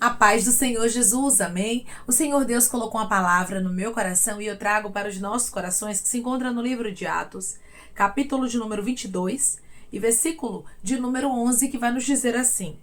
A paz do Senhor Jesus, amém? O Senhor Deus colocou uma palavra no meu coração e eu trago para os nossos corações que se encontra no livro de Atos, capítulo de número 22 e versículo de número 11, que vai nos dizer assim: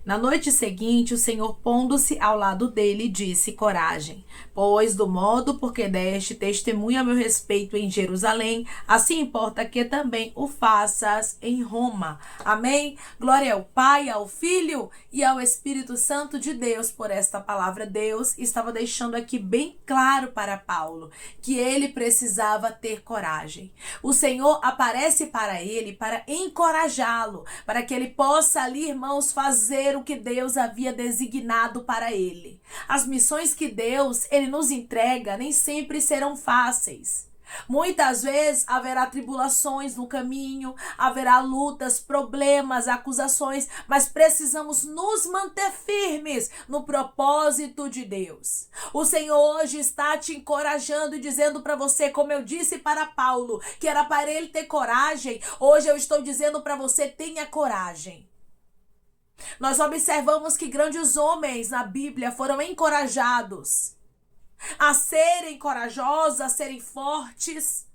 Na noite seguinte, o Senhor, pondo-se ao lado dele, disse: Coragem, pois do modo porque deste testemunho a meu respeito em Jerusalém, assim importa que também o faças em Roma. Amém? Glória ao Pai, ao Filho e ao Espírito Santo de Deus por esta palavra. Deus estava deixando aqui bem claro para Paulo que ele precisava ter coragem. O Senhor aparece para ele para encorajá-lo, para que ele possa ali, irmãos, fazer o que Deus havia designado para ele. As missões que Deus, ele nos entrega, nem sempre serão fáceis. Muitas vezes haverá tribulações no caminho, haverá lutas, problemas, acusações, mas precisamos nos manter firmes no propósito de Deus. O Senhor hoje está te encorajando e dizendo para você, como eu disse para Paulo, que era para ele ter coragem. Hoje eu estou dizendo para você, tenha coragem. Nós observamos que grandes homens na Bíblia foram encorajados a serem corajosos, a serem fortes,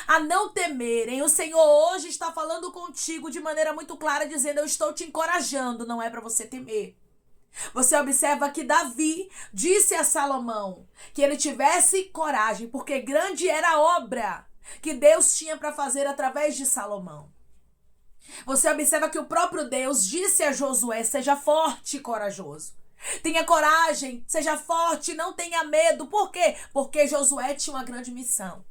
a não temerem. O Senhor hoje está falando contigo de maneira muito clara, dizendo: eu estou te encorajando, não é para você temer. Você observa que Davi disse a Salomão que ele tivesse coragem, porque grande era a obra que Deus tinha para fazer através de Salomão. Você observa que o próprio Deus disse a Josué: seja forte e corajoso. Tenha coragem, seja forte, não tenha medo. Por quê? Porque Josué tinha uma grande missão.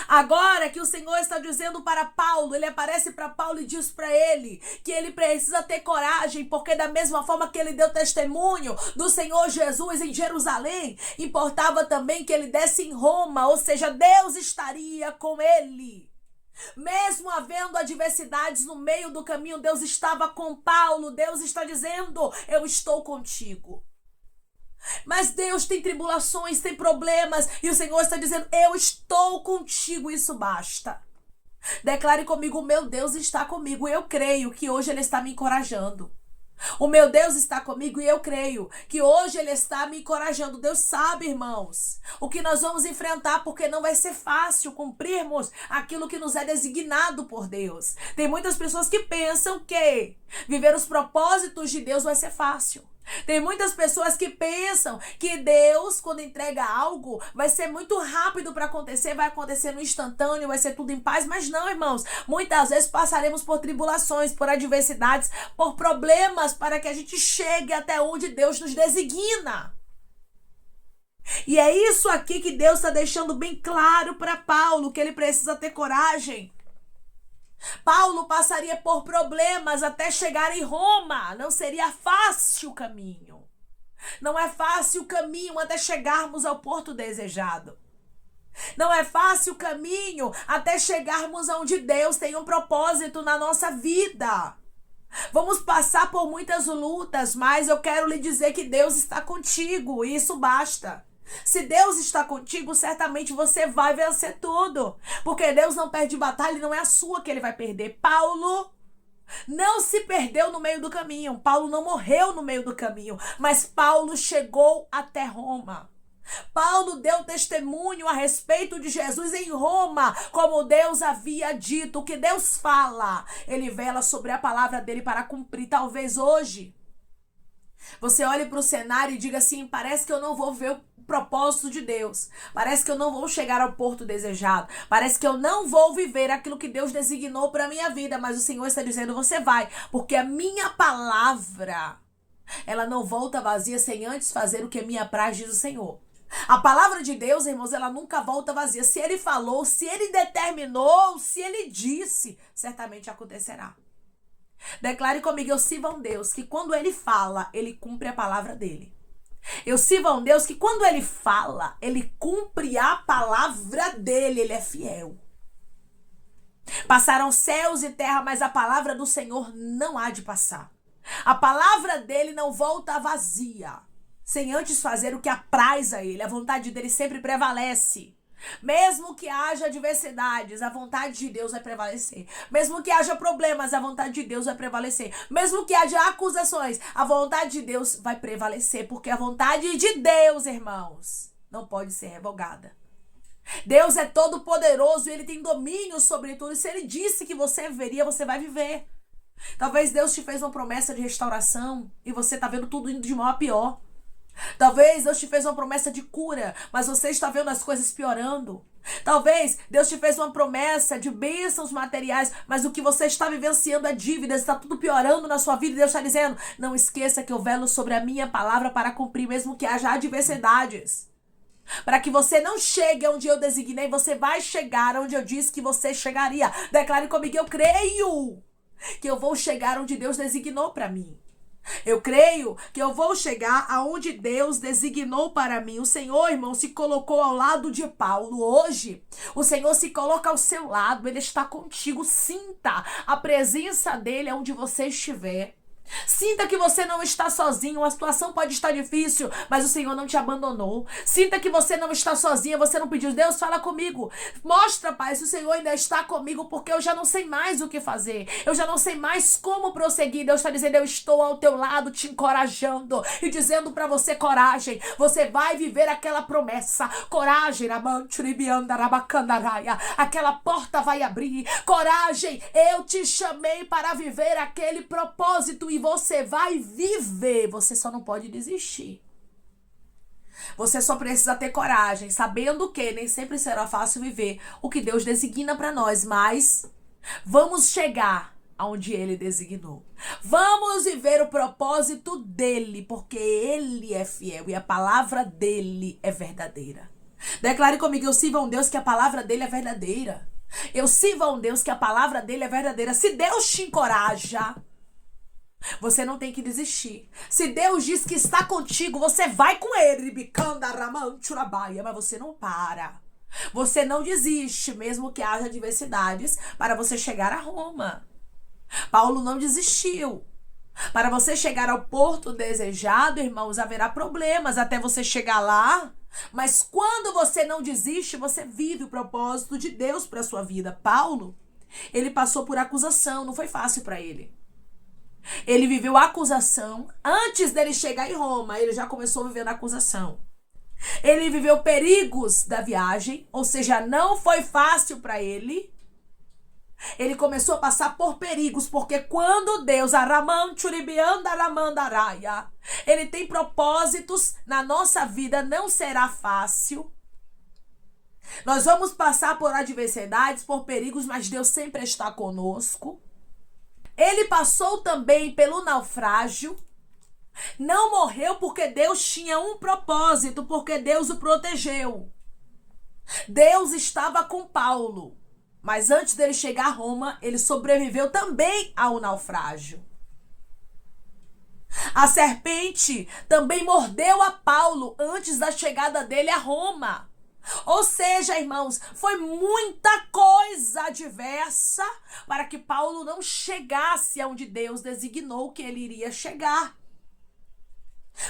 Agora que o Senhor está dizendo para Paulo, ele aparece para Paulo e diz para ele que ele precisa ter coragem, porque da mesma forma que ele deu testemunho do Senhor Jesus em Jerusalém, importava também que ele desse em Roma, ou seja, Deus estaria com ele. Mesmo havendo adversidades no meio do caminho, Deus estava com Paulo. Deus está dizendo: eu estou contigo. Mas Deus tem tribulações, tem problemas, e o Senhor está dizendo: eu estou contigo, isso basta. Declare comigo: o meu Deus está comigo. Eu creio que hoje Ele está me encorajando. O meu Deus está comigo e eu creio que hoje Ele está me encorajando. Deus sabe, irmãos, o que nós vamos enfrentar, porque não vai ser fácil cumprirmos aquilo que nos é designado por Deus. Tem muitas pessoas que pensam que viver os propósitos de Deus vai ser fácil. Tem muitas pessoas que pensam que Deus, quando entrega algo, vai ser muito rápido para acontecer, vai acontecer no instantâneo, vai ser tudo em paz. Mas não, irmãos, muitas vezes passaremos por tribulações, por adversidades, por problemas, para que a gente chegue até onde Deus nos designa. E é isso aqui que Deus está deixando bem claro para Paulo, que ele precisa ter coragem. Paulo passaria por problemas até chegar em Roma. Não seria fácil o caminho. Não é fácil o caminho até chegarmos ao porto desejado. Não é fácil o caminho até chegarmos onde Deus tem um propósito na nossa vida. Vamos passar por muitas lutas, mas eu quero lhe dizer que Deus está contigo e isso basta. Se Deus está contigo, certamente você vai vencer tudo. Porque Deus não perde batalha e não é a sua que Ele vai perder. Paulo não se perdeu no meio do caminho. Paulo não morreu no meio do caminho. Mas Paulo chegou até Roma. Paulo deu testemunho a respeito de Jesus em Roma, como Deus havia dito. O que Deus fala, Ele vela sobre a palavra dele para cumprir. Talvez hoje você olhe para o cenário e diga assim: parece que eu não vou ver o propósito de Deus. Parece que eu não vou chegar ao porto desejado. Parece que eu não vou viver aquilo que Deus designou para a minha vida. Mas o Senhor está dizendo: você vai, porque a minha palavra, ela não volta vazia sem antes fazer o que me apraz, diz o Senhor. A palavra de Deus, irmãos, ela nunca volta vazia. Se Ele falou, se Ele determinou, se Ele disse, certamente acontecerá. Declare comigo: eu sirvo a um Deus que quando Ele fala, Ele cumpre a palavra dele. Eu sirvo a um Deus que quando Ele fala, Ele cumpre a palavra dele. Ele é fiel. Passaram céus e terra, mas a palavra do Senhor não há de passar. A palavra dele não volta vazia, sem antes fazer o que apraz a Ele. A vontade dele sempre prevalece. Mesmo que haja adversidades, a vontade de Deus vai prevalecer. Mesmo que haja problemas, a vontade de Deus vai prevalecer. Mesmo que haja acusações, a vontade de Deus vai prevalecer. Porque a vontade de Deus, irmãos, não pode ser revogada. Deus é todo poderoso e Ele tem domínio sobre tudo. E se Ele disse que você viveria, você vai viver. Talvez Deus te fez uma promessa de restauração e você está vendo tudo indo de mal a pior. Talvez Deus te fez uma promessa de cura, mas você está vendo as coisas piorando. Talvez Deus te fez uma promessa de bênçãos materiais, mas o que você está vivenciando é dívidas, está tudo piorando na sua vida. E Deus está dizendo, não esqueça que eu velo sobre a minha palavra para cumprir, mesmo que haja adversidades. Para que você não chegue onde eu designei, você vai chegar onde eu disse que você chegaria. Declare comigo, eu creio que eu vou chegar onde Deus designou para mim. Eu creio que eu vou chegar aonde Deus designou para mim. O Senhor, irmão, se colocou ao lado de Paulo. Hoje, o Senhor se coloca ao seu lado. Ele está contigo. Sinta a presença dele onde você estiver. Sinta que você não está sozinho. A situação pode estar difícil, mas o Senhor não te abandonou. Sinta que você não está sozinha. Você não pediu, Deus, fala comigo. Mostra, Pai, se o Senhor ainda está comigo, porque eu já não sei mais o que fazer. Eu já não sei mais como prosseguir. Deus está dizendo, eu estou ao teu lado, te encorajando e dizendo para você, coragem. Você vai viver aquela promessa. Coragem, aquela porta vai abrir. Coragem, eu te chamei para viver aquele propósito e você vai viver. Você só não pode desistir. Você só precisa ter coragem, sabendo que nem sempre será fácil viver o que Deus designa para nós, mas vamos chegar aonde Ele designou. Vamos viver o propósito dEle, porque Ele é fiel e a palavra dEle é verdadeira. Declare comigo, eu sirvo a um Deus que a palavra dEle é verdadeira. Eu sirvo a um Deus que a palavra dEle é verdadeira. Se Deus te encoraja, você não tem que desistir. Se Deus diz que está contigo, você vai com Ele. Mas você não para. Você não desiste, mesmo que haja adversidades, para você chegar a Roma. Paulo não desistiu. Para você chegar ao porto desejado, irmãos, haverá problemas até você chegar lá. Mas quando você não desiste, você vive o propósito de Deus para a sua vida. Paulo, ele passou por acusação, não foi fácil para ele. Ele viveu a acusação antes dele chegar em Roma. Ele já começou vivendo a acusação. Ele viveu perigos da viagem, ou seja, não foi fácil para ele. Ele começou a passar por perigos, porque quando Deus, Ele tem propósitos na nossa vida, não será fácil. Nós vamos passar por adversidades, por perigos, mas Deus sempre está conosco. Ele passou também pelo naufrágio. Não morreu porque Deus tinha um propósito, porque Deus o protegeu. Deus estava com Paulo. Mas antes dele chegar a Roma, ele sobreviveu também ao naufrágio. A serpente também mordeu a Paulo antes da chegada dele a Roma. Ou seja, irmãos, foi muita coisa adversa para que Paulo não chegasse aonde Deus designou que ele iria chegar.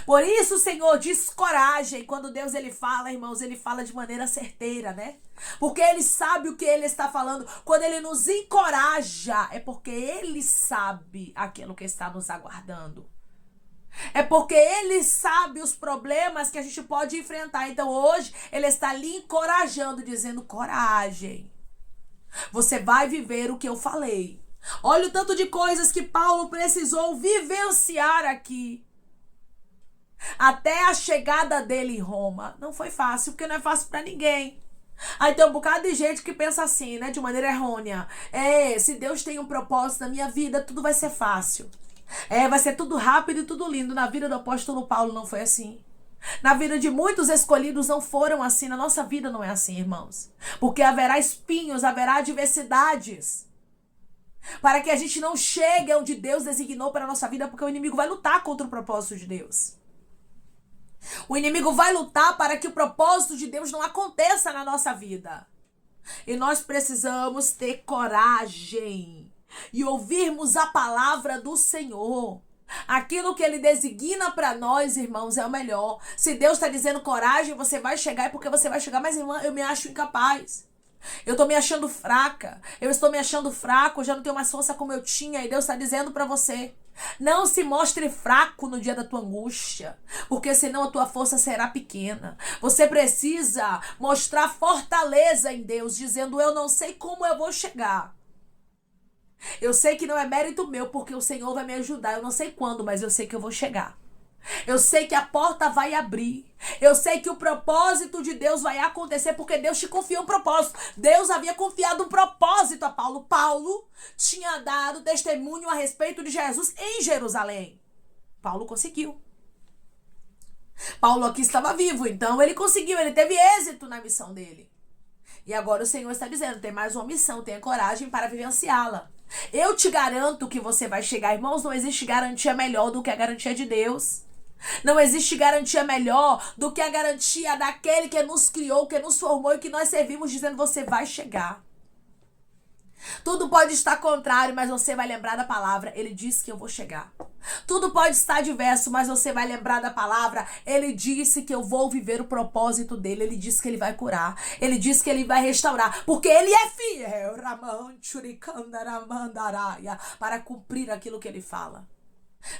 Por isso o Senhor diz coragem. Quando Deus ele fala, irmãos, ele fala de maneira certeira, né? Porque ele sabe o que ele está falando. Quando ele nos encoraja, é porque ele sabe aquilo que está nos aguardando. É porque ele sabe os problemas que a gente pode enfrentar. Então hoje ele está lhe encorajando, dizendo coragem. Você vai viver o que eu falei. Olha o tanto de coisas que Paulo precisou vivenciar aqui. Até a chegada dele em Roma. Não foi fácil, porque não é fácil para ninguém. Aí tem um bocado de gente que pensa assim, né? De maneira errônea. Se Deus tem um propósito na minha vida, tudo vai ser fácil. Vai ser tudo rápido e tudo lindo. Na vida do apóstolo Paulo não foi assim. Na vida de muitos escolhidos não foram assim. Na nossa vida não é assim, irmãos. Porque haverá espinhos, haverá adversidades. Para que a gente não chegue onde Deus designou para a nossa vida, porque o inimigo vai lutar contra o propósito de Deus. O inimigo vai lutar para que o propósito de Deus não aconteça na nossa vida. E nós precisamos ter coragem e ouvirmos a palavra do Senhor. Aquilo que ele designa para nós, irmãos, é o melhor. Se Deus está dizendo coragem, você vai chegar, é porque você vai chegar. Mas, irmã, eu me acho incapaz. Eu estou me achando fraca. Eu estou me achando fraco. Eu já não tenho mais força como eu tinha. E Deus está dizendo para você: não se mostre fraco no dia da tua angústia, porque senão a tua força será pequena. Você precisa mostrar fortaleza em Deus, dizendo: eu não sei como eu vou chegar. Eu sei que não é mérito meu, porque o Senhor vai me ajudar. Eu não sei quando, mas eu sei que eu vou chegar. Eu sei que a porta vai abrir. Eu sei que o propósito de Deus vai acontecer, porque Deus te confia um propósito. Deus havia confiado um propósito a Paulo. Paulo tinha dado testemunho a respeito de Jesus em Jerusalém. Paulo conseguiu. Paulo aqui estava vivo, então ele conseguiu, ele teve êxito na missão dele. E agora o Senhor está dizendo: tem mais uma missão, tenha coragem para vivenciá-la. Eu te garanto que você vai chegar. Irmãos, não existe garantia melhor do que a garantia de Deus. Não existe garantia melhor do que a garantia daquele que nos criou, que nos formou e que nós servimos, dizendo: você vai chegar. Tudo pode estar contrário, mas você vai lembrar da palavra: ele disse que eu vou chegar. Tudo pode estar adverso, mas você vai lembrar da palavra: ele disse que eu vou viver o propósito dele. Ele disse que ele vai curar. Ele disse que ele vai restaurar, porque ele é fiel para cumprir aquilo que ele fala.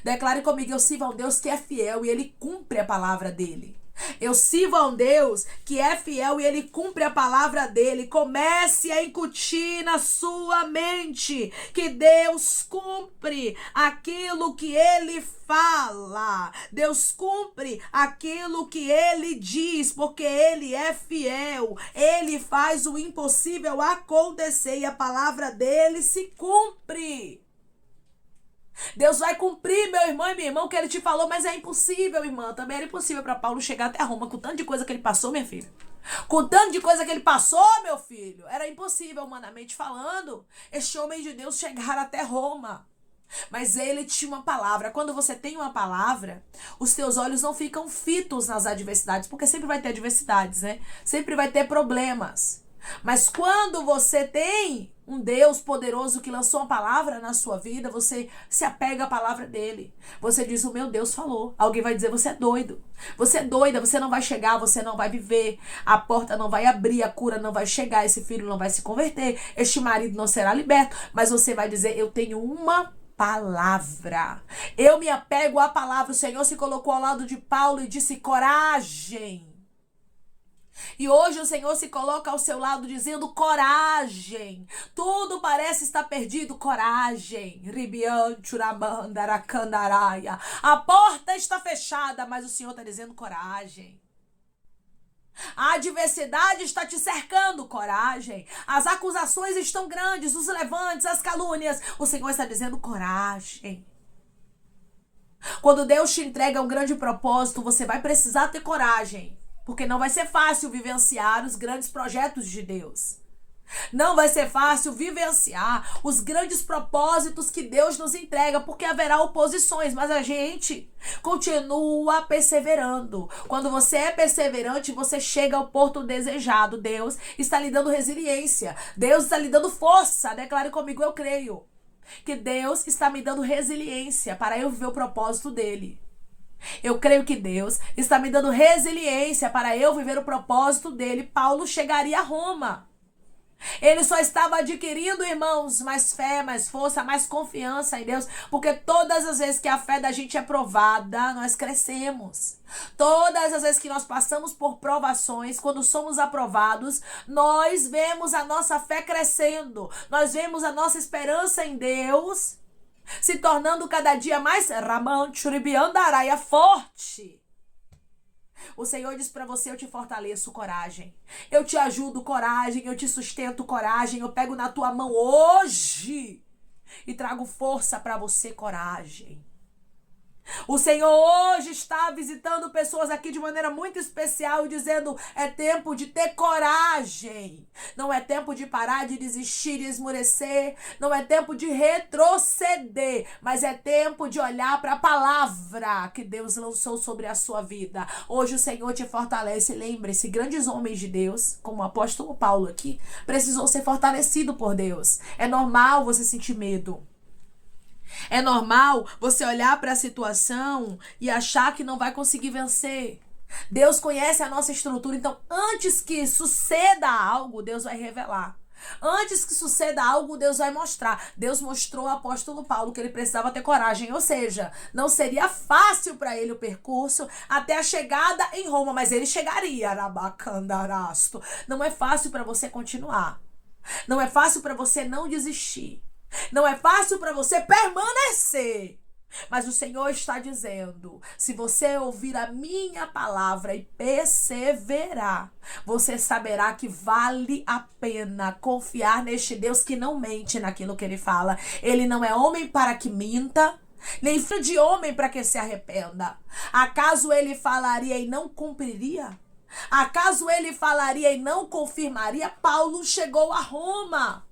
Declare comigo: eu sirvo a um Deus que é fiel e ele cumpre a palavra dele. Eu sirvo a um Deus que é fiel e ele cumpre a palavra dele. Comece a incutir na sua mente que Deus cumpre aquilo que ele fala. Deus cumpre aquilo que ele diz, porque ele é fiel. Ele faz o impossível acontecer e a palavra dele se cumpre. Deus vai cumprir, meu irmão e minha irmã, o que ele te falou, mas é impossível, irmã. Também era impossível para Paulo chegar até Roma, com tanto de coisa que ele passou, minha filha. Com tanto de coisa que ele passou, meu filho. Era impossível, humanamente falando, este homem de Deus chegar até Roma. Mas ele tinha uma palavra. Quando você tem uma palavra, os teus olhos não ficam fitos nas adversidades, porque sempre vai ter adversidades, né? Sempre vai ter problemas. Mas quando você tem um Deus poderoso que lançou uma palavra na sua vida, você se apega à palavra dele. Você diz: o meu Deus falou. Alguém vai dizer: você é doido. Você é doida, você não vai chegar, você não vai viver. A porta não vai abrir, a cura não vai chegar, esse filho não vai se converter, este marido não será liberto. Mas você vai dizer: eu tenho uma palavra. Eu me apego à palavra. O Senhor se colocou ao lado de Paulo e disse: coragem. E hoje o Senhor se coloca ao seu lado dizendo: coragem. Tudo parece estar perdido. Coragem. A porta está fechada, mas o Senhor está dizendo: coragem. A adversidade está te cercando, coragem. As acusações estão grandes, os levantes, as calúnias. O Senhor está dizendo: coragem. Quando Deus te entrega um grande propósito, você vai precisar ter coragem. Porque não vai ser fácil vivenciar os grandes projetos de Deus. Não vai ser fácil vivenciar os grandes propósitos que Deus nos entrega, porque haverá oposições, mas a gente continua perseverando. Quando você é perseverante, você chega ao porto desejado. Deus está lhe dando resiliência. Deus está lhe dando força. Declare comigo: eu creio que Deus está me dando resiliência para eu viver o propósito dele. Eu creio que Deus está me dando resiliência para eu viver o propósito dele. Paulo chegaria a Roma. Ele só estava adquirindo, irmãos, mais fé, mais força, mais confiança em Deus, porque todas as vezes que a fé da gente é provada, nós crescemos. Todas as vezes que nós passamos por provações, quando somos aprovados, nós vemos a nossa fé crescendo. Nós vemos a nossa esperança em Deus se tornando cada dia mais forte. O Senhor diz para você: eu te fortaleço, coragem. Eu te ajudo, coragem. Eu te sustento, coragem. Eu pego na tua mão hoje e trago força para você, coragem. O Senhor hoje está visitando pessoas aqui de maneira muito especial e dizendo: é tempo de ter coragem. Não é tempo de parar, de desistir, de esmorecer. Não é tempo de retroceder, mas é tempo de olhar para a palavra que Deus lançou sobre a sua vida. Hoje o Senhor te fortalece. Lembre-se, grandes homens de Deus, como o apóstolo Paulo aqui, precisou ser fortalecido por Deus. É normal você sentir medo. É normal você olhar para a situação e achar que não vai conseguir vencer. Deus conhece a nossa estrutura, então antes que suceda algo, Deus vai revelar. Antes que suceda algo, Deus vai mostrar. Deus mostrou ao apóstolo Paulo que ele precisava ter coragem, ou seja, não seria fácil para ele o percurso até a chegada em Roma, mas ele chegaria. Arabacandarasto. Não é fácil para você continuar. Não é fácil para você não desistir. Não é fácil para você permanecer. Mas o Senhor está dizendo: se você ouvir a minha palavra e perseverar, você saberá que vale a pena confiar neste Deus que não mente naquilo que ele fala. Ele não é homem para que minta, nem filho de homem para que se arrependa. Acaso ele falaria e não cumpriria? Acaso ele falaria e não confirmaria? Paulo chegou a Roma.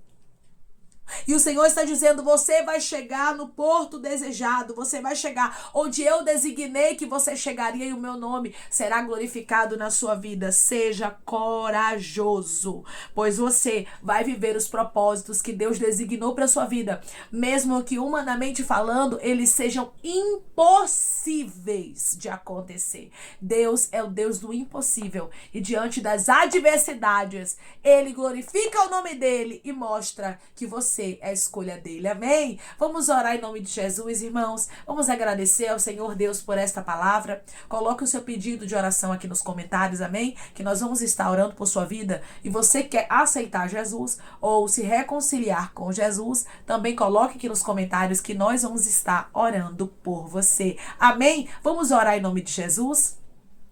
E o Senhor está dizendo: você vai chegar no porto desejado, você vai chegar onde eu designei que você chegaria e o meu nome será glorificado na sua vida. Seja corajoso, pois você vai viver os propósitos que Deus designou para a sua vida, mesmo que humanamente falando eles sejam impossíveis de acontecer. Deus é o Deus do impossível e diante das adversidades ele glorifica o nome dele e mostra que você é a escolha dele, amém? Vamos orar em nome de Jesus, irmãos. Vamos agradecer ao Senhor Deus por esta palavra. Coloque o seu pedido de oração aqui nos comentários, amém? Que nós vamos estar orando por sua vida. E você quer aceitar Jesus ou se reconciliar com Jesus, também coloque aqui nos comentários que nós vamos estar orando por você, amém? Vamos orar em nome de Jesus.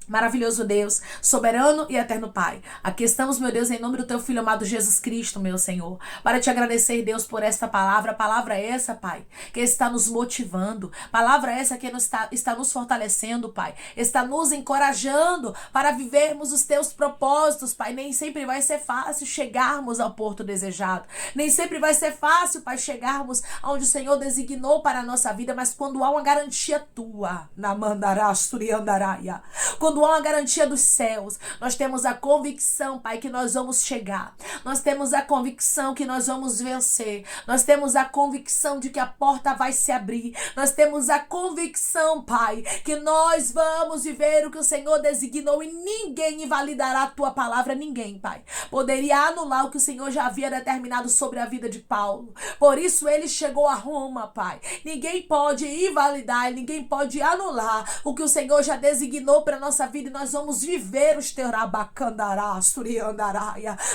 Maravilhoso Deus, soberano e eterno Pai, aqui estamos, meu Deus, em nome do teu Filho amado Jesus Cristo, meu Senhor, para te agradecer, Deus, por esta palavra essa, Pai, que está nos motivando, palavra essa que está nos fortalecendo, Pai, está nos encorajando para vivermos os teus propósitos, Pai. Nem sempre vai ser fácil chegarmos ao porto desejado, nem sempre vai ser fácil, Pai, chegarmos aonde o Senhor designou para a nossa vida, mas quando há uma garantia tua, na mandarasturiandaraia, quando há uma garantia dos céus, nós temos a convicção, Pai, que nós vamos chegar. Nós temos a convicção que nós vamos vencer. Nós temos a convicção de que a porta vai se abrir. Nós temos a convicção, Pai, que nós vamos viver o que o Senhor designou e ninguém invalidará a tua palavra, ninguém, Pai. Poderia anular o que o Senhor já havia determinado sobre a vida de Paulo. Por isso ele chegou a Roma, Pai. Ninguém pode invalidar, ninguém pode anular o que o Senhor já designou para nossa vida, e nós vamos viver os teus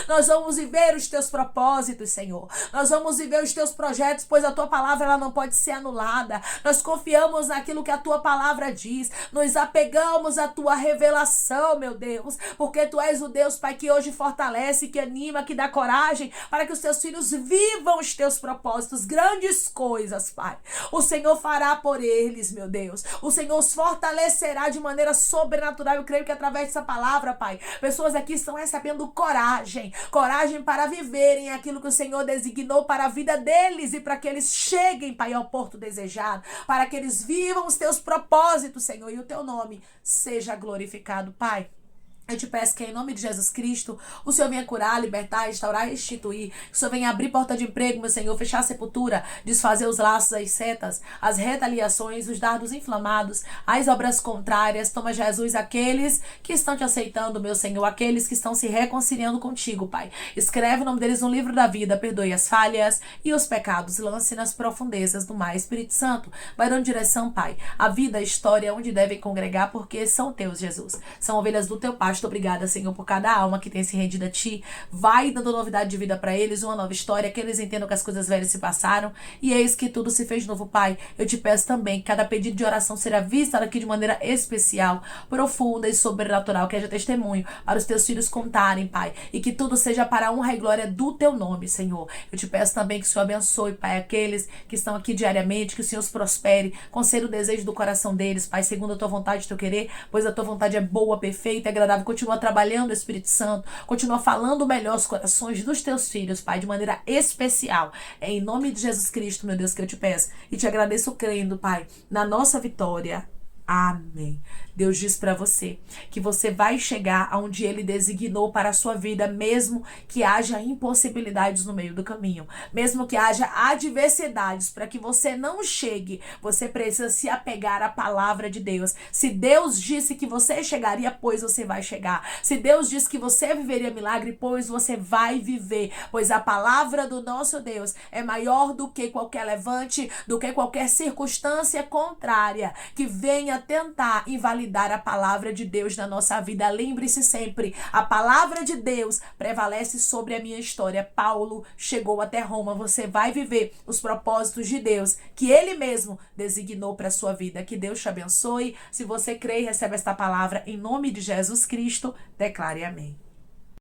nós vamos viver os teus propósitos, Senhor. Nós vamos viver os teus projetos, pois a tua palavra ela não pode ser anulada. Nós confiamos naquilo que a tua palavra diz. Nos apegamos à tua revelação, meu Deus, porque tu és o Deus, Pai, que hoje fortalece, que anima, que dá coragem para que os teus filhos vivam os teus propósitos. Grandes coisas, Pai, o Senhor fará por eles, meu Deus. O Senhor os fortalecerá de maneira sobrenatural. Eu creio que através dessa palavra, Pai, pessoas aqui estão recebendo coragem para viverem aquilo que o Senhor designou para a vida deles e para que eles cheguem, Pai, ao porto desejado, para que eles vivam os teus propósitos, Senhor, e o teu nome seja glorificado, Pai. Eu te peço que em nome de Jesus Cristo, o Senhor venha curar, libertar, restaurar e restituir. Que o Senhor venha abrir porta de emprego, meu Senhor, fechar a sepultura, desfazer os laços, as setas, as retaliações, os dardos inflamados, as obras contrárias. Toma, Jesus, aqueles que estão te aceitando, meu Senhor, aqueles que estão se reconciliando contigo, Pai. Escreve o nome deles no livro da vida, perdoe as falhas e os pecados, lance nas profundezas do mar. Espírito Santo, vai dando direção, Pai. A vida, a história, onde devem congregar, porque são teus, Jesus. São ovelhas do teu pasto. Obrigada, Senhor, por cada alma que tem se rendido a Ti. Vai dando novidade de vida para eles, uma nova história, que eles entendam que as coisas velhas se passaram e eis que tudo se fez novo, Pai. Eu te peço também que cada pedido de oração será visto aqui de maneira especial, profunda e sobrenatural, que haja testemunho para os Teus filhos contarem, Pai, e que tudo seja para a honra e glória do Teu nome, Senhor. Eu te peço também que o Senhor abençoe, Pai, aqueles que estão aqui diariamente, que o Senhor os prospere, conceda o desejo do coração deles, Pai, segundo a Tua vontade e o Teu querer, pois a Tua vontade é boa, perfeita e agradável. Continua trabalhando, Espírito Santo. Continua falando melhor os corações dos teus filhos, Pai, de maneira especial. É em nome de Jesus Cristo, meu Deus, que eu te peço. E te agradeço crendo, Pai, na nossa vitória. Amém. Deus diz para você que você vai chegar aonde Ele designou para a sua vida, mesmo que haja impossibilidades no meio do caminho, mesmo que haja adversidades. Para que você não chegue, você precisa se apegar à palavra de Deus. Se Deus disse que você chegaria, pois você vai chegar. Se Deus disse que você viveria milagre, pois você vai viver. Pois a palavra do nosso Deus é maior do que qualquer levante, do que qualquer circunstância contrária que venha tentar invalidar a palavra de Deus na nossa vida. Lembre-se sempre, a palavra de Deus prevalece sobre a minha história. Paulo chegou até Roma. Você vai viver os propósitos de Deus que Ele mesmo designou para a sua vida. Que Deus te abençoe. Se você crê e recebe esta palavra em nome de Jesus Cristo, declare amém.